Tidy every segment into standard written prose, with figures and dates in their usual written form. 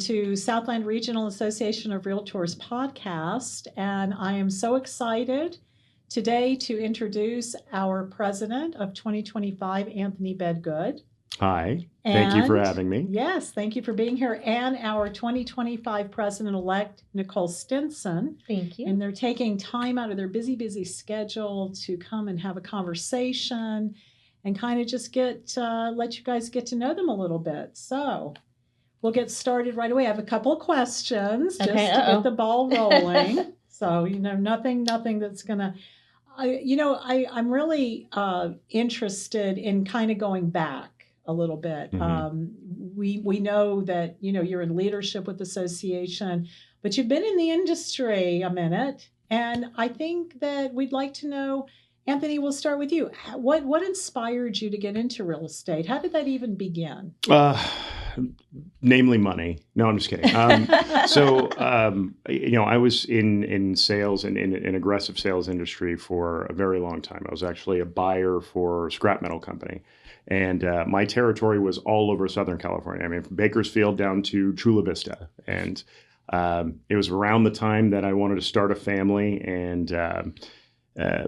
to Southland Regional Association of Realtors podcast, and I am so excited today to introduce our president of 2025, Anthony Bedgood. Hi, thank you for having me. Yes, thank you for being here. And our 2025 president-elect, Nicole Stinson. Thank you. And they're taking time out of their busy schedule to come and have a conversation and kind of just let you guys get to know them a little bit. So we'll get started right away. I have a couple of questions just to get the ball rolling. So, nothing that's going to, I'm really interested in kind of going back a little bit. Mm-hmm. We know that, you're in leadership with the association, but you've been in the industry a minute. And I think that we'd like to know, Anthony, we'll start with you. What inspired you to get into real estate? How did that even begin? Namely money. No, I'm just kidding. I was in sales and in aggressive sales industry for a very long time. I was actually a buyer for a scrap metal company. And my territory was all over Southern California. I mean, from Bakersfield down to Chula Vista. And it was around the time that I wanted to start a family. And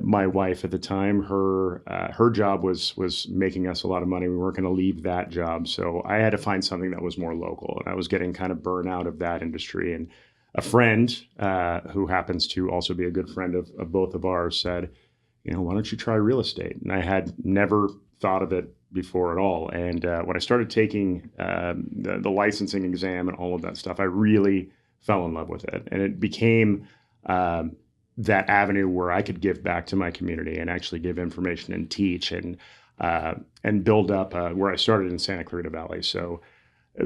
my wife at the time, her job was making us a lot of money. We weren't going to leave that job. So I had to find something that was more local. And I was getting kind of burnt out of that industry. And a friend who happens to also be a good friend of both of ours said, why don't you try real estate? And I had never thought of it before at all. And when I started taking the licensing exam and all of that stuff, I really fell in love with it. And it became that avenue where I could give back to my community and actually give information and teach and build up where I started in Santa Clarita Valley. So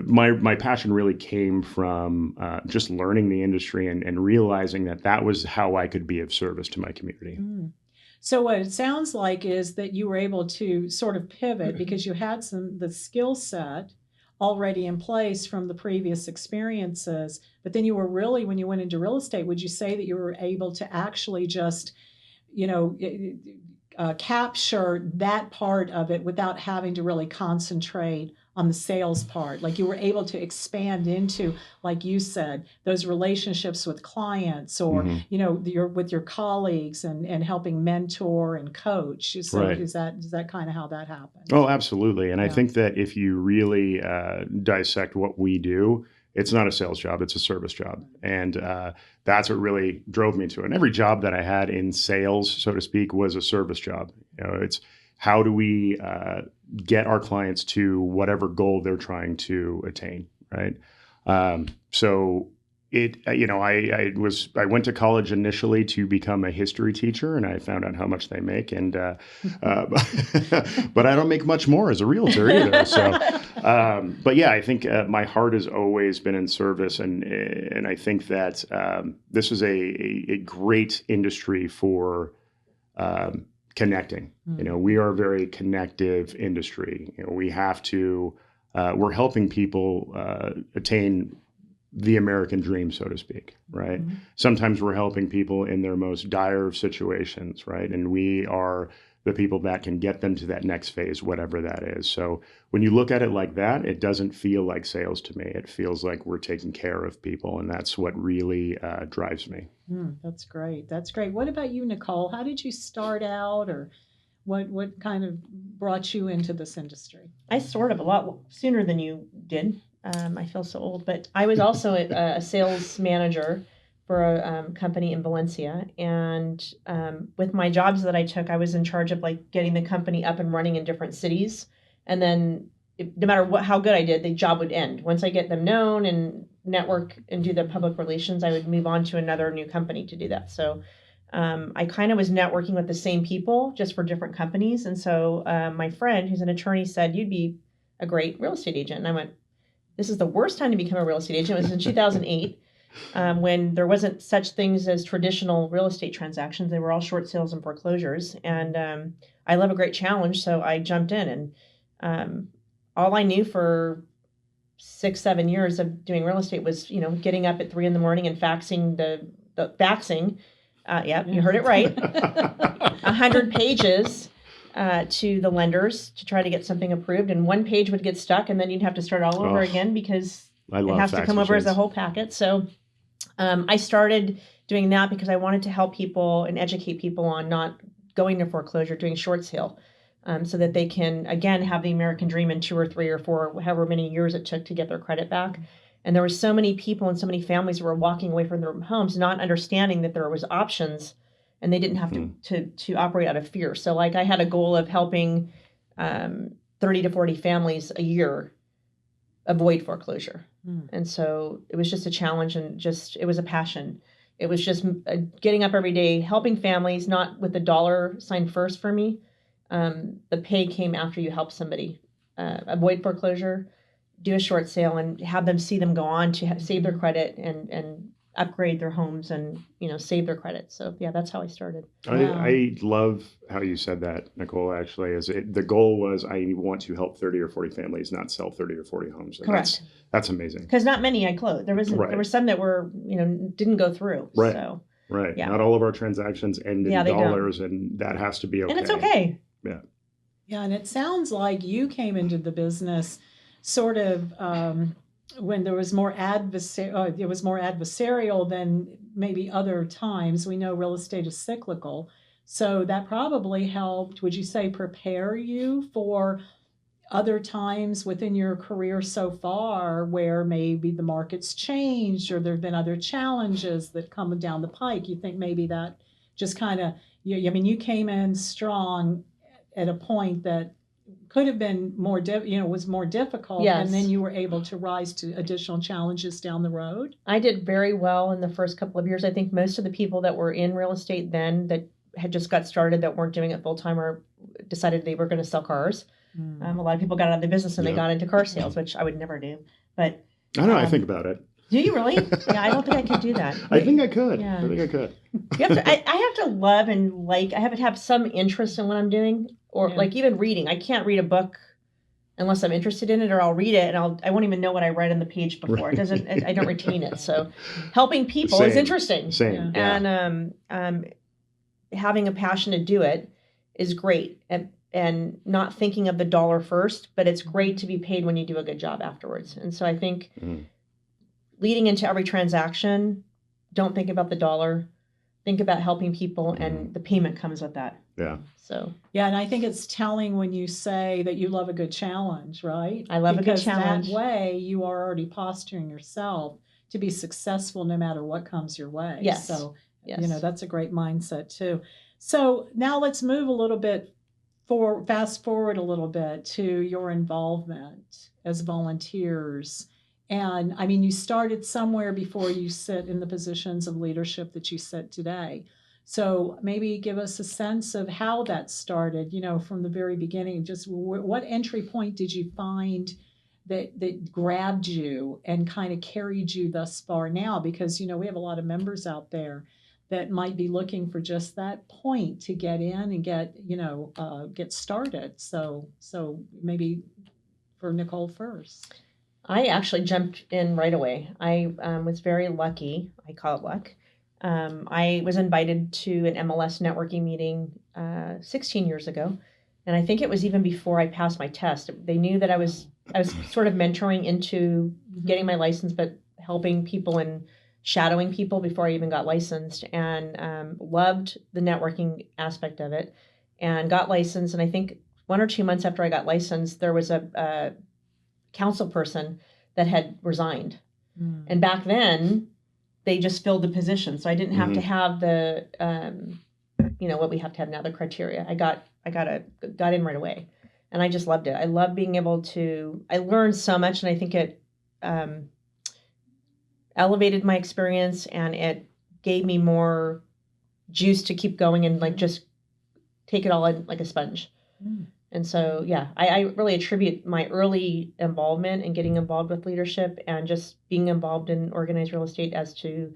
my passion really came from just learning the industry and realizing that was how I could be of service to my community. Mm. So what it sounds like is that you were able to sort of pivot because you had the skill set already in place from the previous experiences, but then you were really, when you went into real estate, would you say that you were able to actually just, capture that part of it without having to really concentrate on the sales part? Like you were able to expand into, like you said, those relationships with clients or, with your colleagues and helping mentor and coach. So right. Is that kind of how that happened? Oh, absolutely. And I think that if you really dissect what we do, it's not a sales job, it's a service job. And that's what really drove me to it. And every job that I had in sales, so to speak, was a service job. It's how do we get our clients to whatever goal they're trying to attain, right? So it, I went to college initially to become a history teacher, and I found out how much they make, and but I don't make much more as a realtor either. So, but yeah, I think my heart has always been in service, and I think that this is a great industry for connecting. We are a very connective industry. We have to, we're helping people attain the American dream, so to speak, right? Mm-hmm. Sometimes we're helping people in their most dire of situations, right? And we are the people that can get them to that next phase, whatever that is. So when you look at it like that, it doesn't feel like sales to me. It feels like we're taking care of people, and that's what really drives me. That's great. That's great. What about you, Nicole? How did you start out, or what kind of brought you into this industry? I sort of a lot sooner than you did. I feel so old, but I was also a sales manager for a company in Valencia. And with my jobs that I took, I was in charge of getting the company up and running in different cities. And then no matter how good I did, the job would end. Once I get them known and network and do the public relations, I would move on to another new company to do that. So I kind of was networking with the same people just for different companies. And so my friend, who's an attorney, said, "You'd be a great real estate agent." And I went, "This is the worst time to become a real estate agent." It was in 2008 when there wasn't such things as traditional real estate transactions. They were all short sales and foreclosures. And I love a great challenge, so I jumped in. And all I knew for 6-7 years of doing real estate was, getting up at 3 a.m. and faxing the faxing. You heard it right. 100 pages to the lenders to try to get something approved, and one page would get stuck, and then you'd have to start all over again because I love it has to fax come over as a machines. whole packet. So I started doing that because I wanted to help people and educate people on not going to foreclosure, doing short sale, so that they can, again, have the American dream in 2 or 3 or 4, however many years it took to get their credit back. And there were so many people and so many families who were walking away from their homes, not understanding that there was options and they didn't have to operate out of fear. So like I had a goal of helping 30 to 40 families a year avoid foreclosure. And so it was just a challenge and it was a passion. It was just getting up every day, helping families, not with the dollar sign first for me. The pay came after you help somebody avoid foreclosure, do a short sale, and have them see them go on to save their credit and upgrade their homes and, save their credit. So yeah, that's how I started. I love how you said that, Nicole, actually, the goal was I want to help 30 or 40 families, not sell 30 or 40 homes. And Correct. That's amazing. Because not many I closed. There were some that were, didn't go through. Right. So, right. Yeah. Not all of our transactions end in they dollars, and that has to be okay. And it's okay. Yeah. Yeah, and it sounds like you came into the business sort of when there was more it was more adversarial than maybe other times. We know real estate is cyclical, so that probably helped. Would you say prepare you for other times within your career so far where maybe the market's changed or there have been other challenges that come down the pike? You think maybe that just kind of you came in strong at a point that could have been more, was more difficult, Yes. and then you were able to rise to additional challenges down the road. I did very well in the first couple of years. I think most of the people that were in real estate then that had just got started that weren't doing it full time or decided they were going to sell cars. A lot of people got out of the business and they got into car sales, which I would never do. But I don't know. I think about it. Do you really? Yeah, I don't think I could do that. I think I could. Yeah. I think I could. You have to, I have to love and like. I have to have some interest in what I'm doing, or like even reading. I can't read a book unless I'm interested in it, or I'll read it and I won't even know what I read on the page before. It doesn't. I don't retain it. So helping people is interesting. Same. Yeah. And having a passion to do it is great. And not thinking of the dollar first, but it's great to be paid when you do a good job afterwards. And so I think. Leading into every transaction, don't think about the dollar. Think about helping people, and the payment comes with that. Yeah. So. Yeah, and I think it's telling when you say that you love a good challenge, right? I love a good challenge. Because that way you are already posturing yourself to be successful no matter what comes your way. Yes. So, yes. That's a great mindset too. So now let's move a little bit fast forward a little bit to your involvement as volunteers. And I mean, you started somewhere before you sit in the positions of leadership that you sit today. So maybe give us a sense of how that started, from the very beginning. Just what entry point did you find that grabbed you and kind of carried you thus far now? Because, we have a lot of members out there that might be looking for just that point to get in and get started. So maybe for Nicole first. I actually jumped in right away. I was very lucky. I call it luck. I was invited to an MLS networking meeting 16 years ago. And I think it was even before I passed my test. They knew that I was sort of mentoring into getting my license, but helping people and shadowing people before I even got licensed, and loved the networking aspect of it and got licensed. And I think 1 or 2 months after I got licensed, there was a council person that had resigned. And back then they just filled the position. So I didn't have to have the, what we have to have now, the criteria. I got in right away, and I just loved it. I love being able to, I learned so much, and I think it elevated my experience, and it gave me more juice to keep going and like just take it all in like a sponge. And so, yeah, I really attribute my early involvement in getting involved with leadership and just being involved in organized real estate as to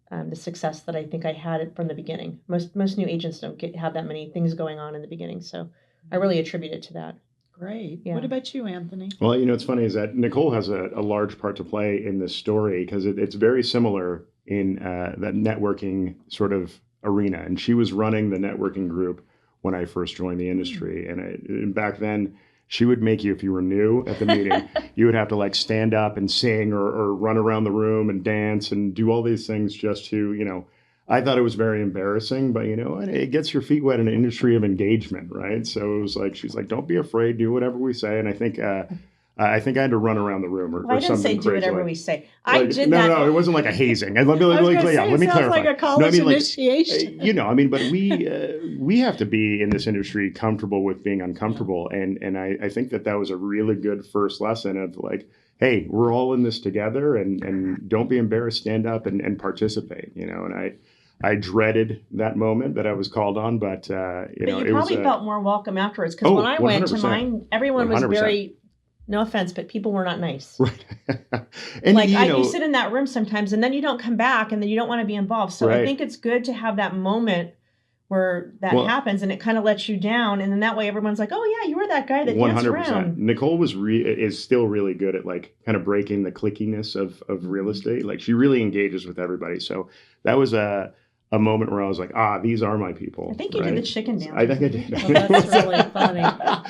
the success that I think I had from the beginning. Most new agents don't have that many things going on in the beginning. So I really attribute it to that. Great. Yeah. What about you, Anthony? Well, it's funny is that Nicole has a large part to play in this story because it's very similar in that networking sort of arena. And she was running the networking group when I first joined the industry. And back then, she would make you, if you were new at the meeting, you would have to like stand up and sing or run around the room and dance and do all these things just to, I thought it was very embarrassing, but it gets your feet wet in an industry of engagement, right? So it was like, she's like, don't be afraid, do whatever we say. And I think I had to run around the room or I didn't say something do crazy whatever like, we say. I like, did no, that. No, it wasn't like a hazing. Let me I was gonna say, let it me sounds clarify. like a college initiation. But we have to be in this industry comfortable with being uncomfortable, and I think that was a really good first lesson of like, hey, we're all in this together, and don't be embarrassed, stand up and participate, and I dreaded that moment that I was called on, but But it you probably was felt more welcome afterwards, because when I went to 100%. mine, everyone was 100%. very, no offense, but people were not nice. right. And Like you sit in that room sometimes and then you don't come back and then you don't want to be involved. So I Right. think it's good to have that moment where that happens and it kind of lets you down. And then that way everyone's like, oh yeah, you were that guy that danced around. Nicole is still really good at like kind of breaking the clickiness of real estate. Like she really engages with everybody. So that was a moment where I was like, these are my people. I think you did the chicken dance. I think I did. Oh, that's really funny.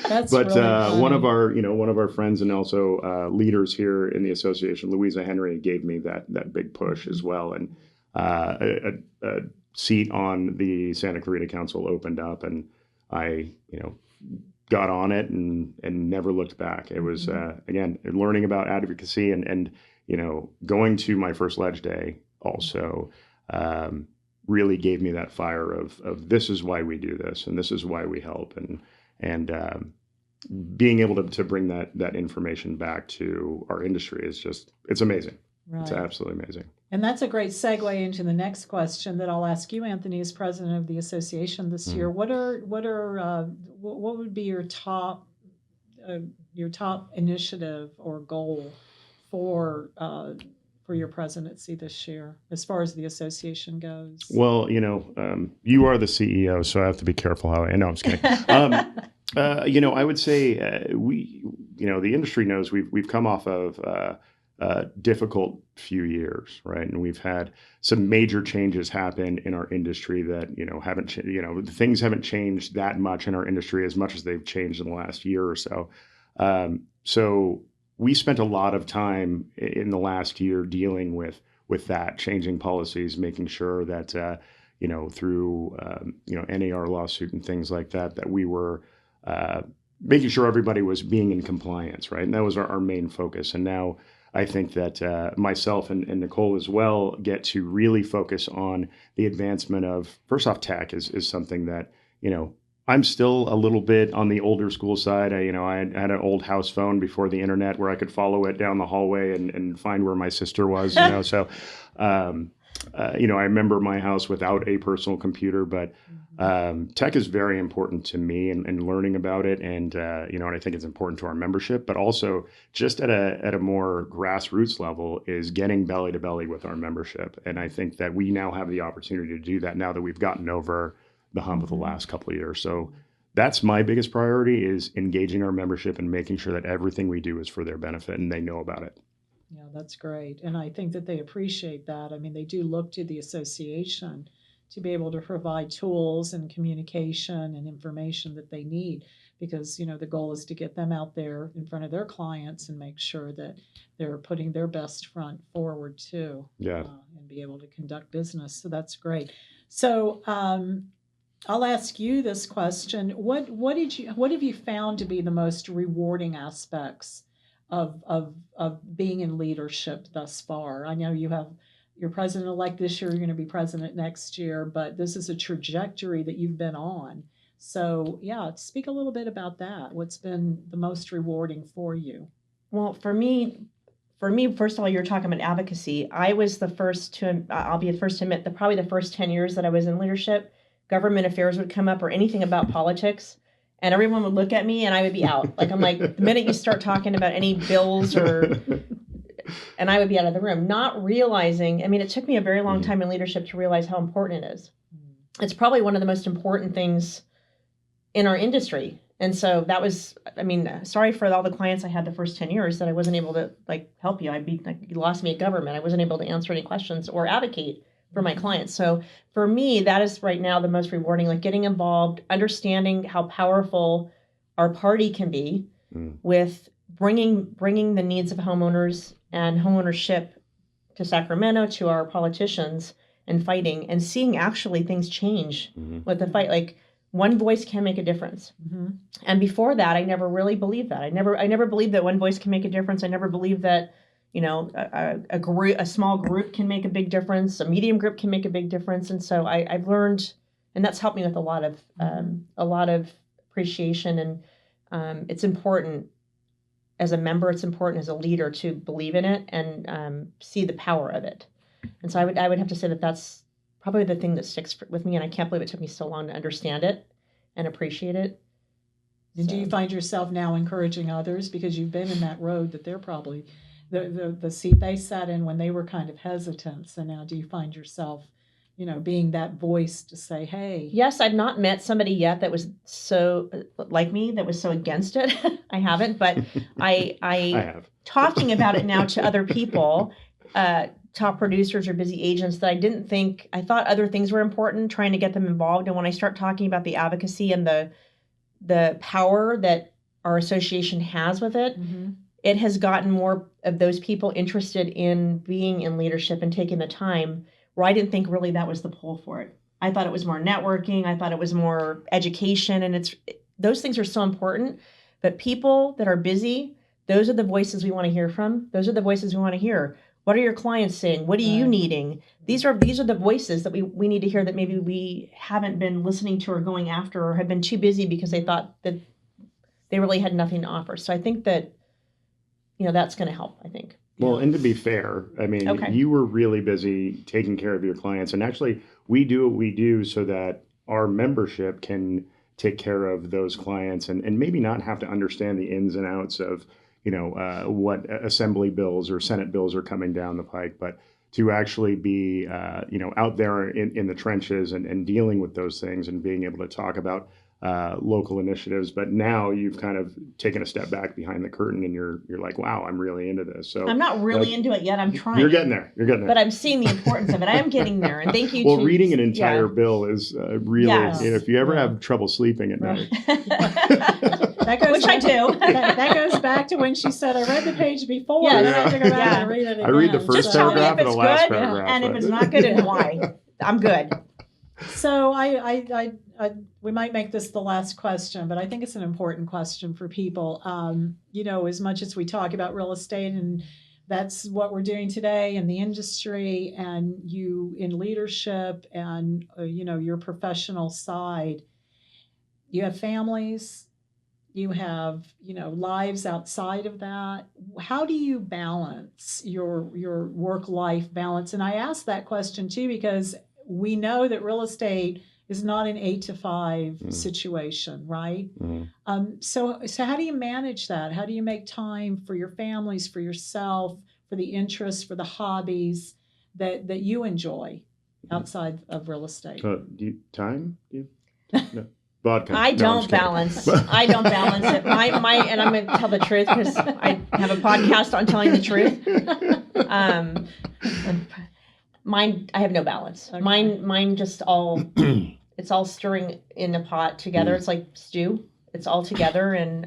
That's But really funny. one of our friends and also leaders here in the association, Louisa Henry, gave me that big push as well, and a seat on the Santa Clarita Council opened up, and I got on it and never looked back. It was again learning about advocacy and going to my first ledge day also. Really gave me that fire of this is why we do this and this is why we help and being able to bring that information back to our industry is it's amazing. Right. It's absolutely amazing. And that's a great segue into the next question that I'll ask you, Anthony, as president of the association this year. What would be your top initiative or goal for your presidency this year, as far as the association goes? Well, you are the CEO, so I have to be careful how I know. I'm just kidding. I would say the industry knows we've come off of a difficult few years, right? And we've had some major changes happen in our industry that things haven't changed that much in our industry as much as they've changed in the last year or so. So we spent a lot of time in the last year dealing with that, changing policies, making sure that through NAR lawsuit and things like that we were making sure everybody was being in compliance, right? And that was our main focus. And now I think that myself and Nicole as well get to really focus on the advancement of, first off, tech is something that I'm still a little bit on the older school side. I had an old house phone before the internet where I could follow it down the hallway and find where my sister was. So, I remember my house without a personal computer, but tech is very important to me and learning about it. And, and I think it's important to our membership, but also just at a more grassroots level is getting belly to belly with our membership. And I think that we now have the opportunity to do that now that we've gotten over the hump of the last couple of years. So that's my biggest priority, is engaging our membership and making sure that everything we do is for their benefit and they know about it. Yeah, that's great. And I think that they appreciate that. I mean, they do look to the association to be able to provide tools and communication and information that they need, because, the goal is to get them out there in front of their clients and make sure that they're putting their best front forward too. Yeah. And be able to conduct business. So that's great. So, I'll ask you this question. What have you found to be the most rewarding aspects of being in leadership thus far? I know you're president-elect this year, you're going to be president next year, but this is a trajectory that you've been on. So yeah, speak a little bit about that. What's been the most rewarding for you? Well, for me, first of all, you're talking about advocacy. I was I'll be the first to admit, probably the first 10 years that I was in leadership, government affairs would come up or anything about politics, and everyone would look at me and I would be out. I'm like, the minute you start talking about any bills and I would be out of the room, not realizing, it took me a very long time in leadership to realize how important it is. It's probably one of the most important things in our industry. And so that was, sorry for all the clients I had the first 10 years that I wasn't able to help you. You lost me at government. I wasn't able to answer any questions or advocate for my clients. So for me, that is right now the most rewarding, getting involved, understanding how powerful our party can be, with bringing the needs of homeowners and homeownership to Sacramento, to our politicians, and fighting and seeing actually things change with the fight. Like, one voice can make a difference. And before that, I never really believed that. I never believed that one voice can make a difference. I never believed that, you know, a small group can make a big difference. A medium group can make a big difference. And so I've learned, and that's helped me with a lot of appreciation. And it's important as a member, it's important as a leader to believe in it and see the power of it. And so I would have to say that that's probably the thing that sticks with me, and I can't believe it took me so long to understand it and appreciate it. And do you find yourself now encouraging others, because you've been in that road that they're probably the seat they sat in when they were kind of hesitant? So now do you find yourself, you know, being that voice to say, hey? Yes, I've not met somebody yet that was so like me, that was so against it. I haven't, but I have. Talking about it now to other people, top producers or busy agents that I thought other things were important, trying to get them involved. And when I start talking about the advocacy and the power that our association has with it, it has gotten more of those people interested in being in leadership and taking the time, where I didn't think really that was the pull for it. I thought it was more networking. I thought it was more education. And those things are so important. But people that are busy, those are the voices we want to hear from. Those are the voices we want to hear. What are your clients saying? What are you needing? These are the voices that we need to hear, that maybe we haven't been listening to or going after, or have been too busy because they thought that they really had nothing to offer. So I think that, you know, that's going to help, I think. Well, and to be fair, I mean, you were really busy taking care of your clients. And actually, we do what we do so that our membership can take care of those clients and maybe not have to understand the ins and outs of, you know, what assembly bills or Senate bills are coming down the pike, but to actually be, you know, out there in the trenches and dealing with those things and being able to talk about local initiatives. But now you've kind of taken a step back behind the curtain, and you're like, wow, I'm really into this. So I'm not really into it yet. I'm trying. You're getting there. But I'm seeing the importance of it. I am getting there. And thank you. Well, reading an entire bill is really, you know, if you ever have trouble sleeping at night. That goes Which I do. that goes back to when she said, I read the page before. Yes. And I have to go back and read it again. I read the first Just tell me paragraph if and it's the last good, paragraph. and if it's not good, and why. I'm good. So we might make this the last question, but I think it's an important question for people. You know, as much as we talk about real estate, and that's what we're doing today in the industry, and you in leadership, and you know, your professional side, you have families, you have, you know, lives outside of that. How do you balance your work-life balance? And I ask that question too, because we know that real estate is not an 8 to 5 situation, right? So how do you manage that? How do you make time for your families, for yourself, for the interests, for the hobbies that you enjoy outside of real estate? Time? No. Vodka. I don't balance. I don't balance it. And I'm going to tell the truth, because I have a podcast on telling the truth. Mine, I have no balance. Okay. Mine just all, it's all stirring in a pot together. It's like stew. It's all together, and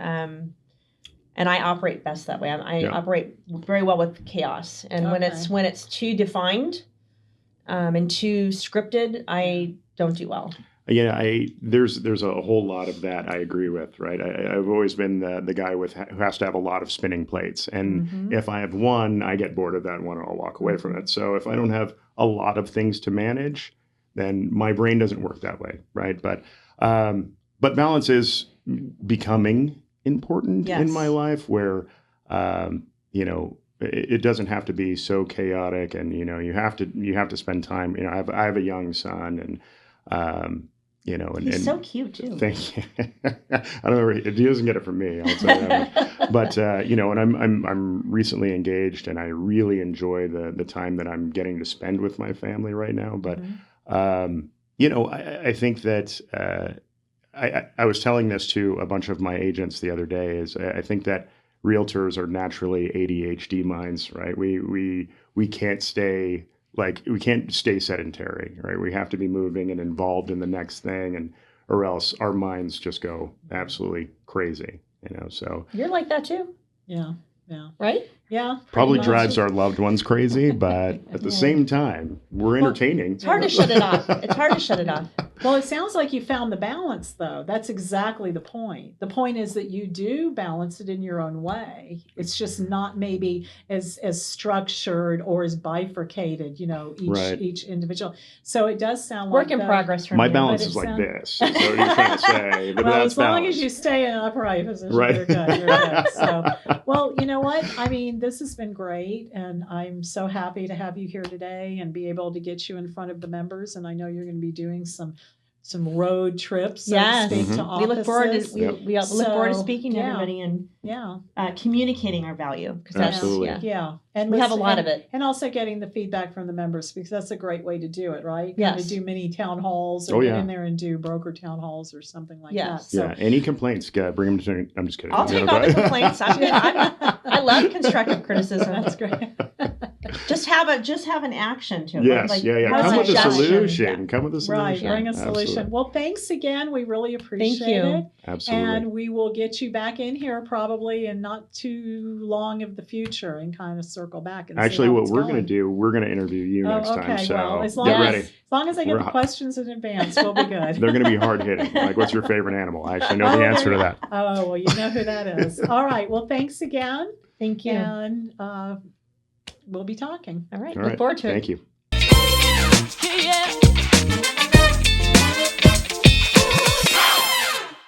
I operate best that way. I operate very well with chaos, and when it's too defined, and too scripted, I don't do well. Yeah, there's a whole lot of that I agree with, right? I've always been the guy who has to have a lot of spinning plates. And if I have one, I get bored of that one and I'll walk away from it. So if I don't have a lot of things to manage, then my brain doesn't work that way, right? But balance is becoming important in my life, where, you know, it doesn't have to be so chaotic, and, you know, you have to spend time. You know, I have a young son, and, you know, and he's so cute too. Thank you. I don't know. He doesn't get it from me. I'll say that. But you know, and I'm recently engaged, and I really enjoy the time that I'm getting to spend with my family right now. But you know, I think that I was telling this to a bunch of my agents the other day. Is I think that realtors are naturally ADHD minds, right? We can't stay. Like, we can't stay sedentary, right? We have to be moving and involved in the next thing, or else our minds just go absolutely crazy. So You're like that too, Yeah. Yeah. right? Yeah. probably pretty much. drives our loved ones crazy, but at the Yeah. same time, we're entertaining. It's hard to shut it off. It's hard to shut it off. Well, it sounds like you found the balance, though. That's exactly the point. The point is that you do balance it in your own way. It's just not maybe as structured or as bifurcated, each individual. So it does sound Work like in progress for My me. balance But is it like sound- this. That's what you're trying to say. But well, that's as long balance. as you stay in an upright position, Right. you're good. You're good. So, well, you know what? I mean, this has been great, and I'm so happy to have you here today and be able to get you in front of the members. And I know you're going to be doing some road trips, so Yes. to speak, to Mhm. offices. We look forward to we look forward to So, speaking to yeah. everybody and Yeah, communicating our value because that's Absolutely. yeah, and we have a listen- lot of it. and also getting the feedback from the members, because that's a great way to do it, right? Kind Yes. of do mini town halls, or Oh, get yeah. in there and do broker town halls or something like Yes. that. So, Yeah. Any complaints? Bring them to. I'm just kidding. I'll take all the complaints. I love constructive criticism. That's great. Just have an action to it. Yes. Yeah. how's Come with a suggestion? solution. Come with a solution. Right, bring a solution. Absolutely. Well, thanks again. We really appreciate you. it. Absolutely. And we will get you back in here probably in not too long of the future and kind of circle back and see Actually, how what it's we're going to going. do, we're going to interview you Oh, next time. okay. So Well, as long get as- ready. As long as I get We're the hot. questions in advance, we'll be good. They're going to be hard hitting. Like, what's your favorite animal? I actually know the answer to that. Oh, well, you know who that is. All right. Well, thanks again. Thank you. And we'll be talking. All right. All Look right. forward to it. Thank you. Yeah.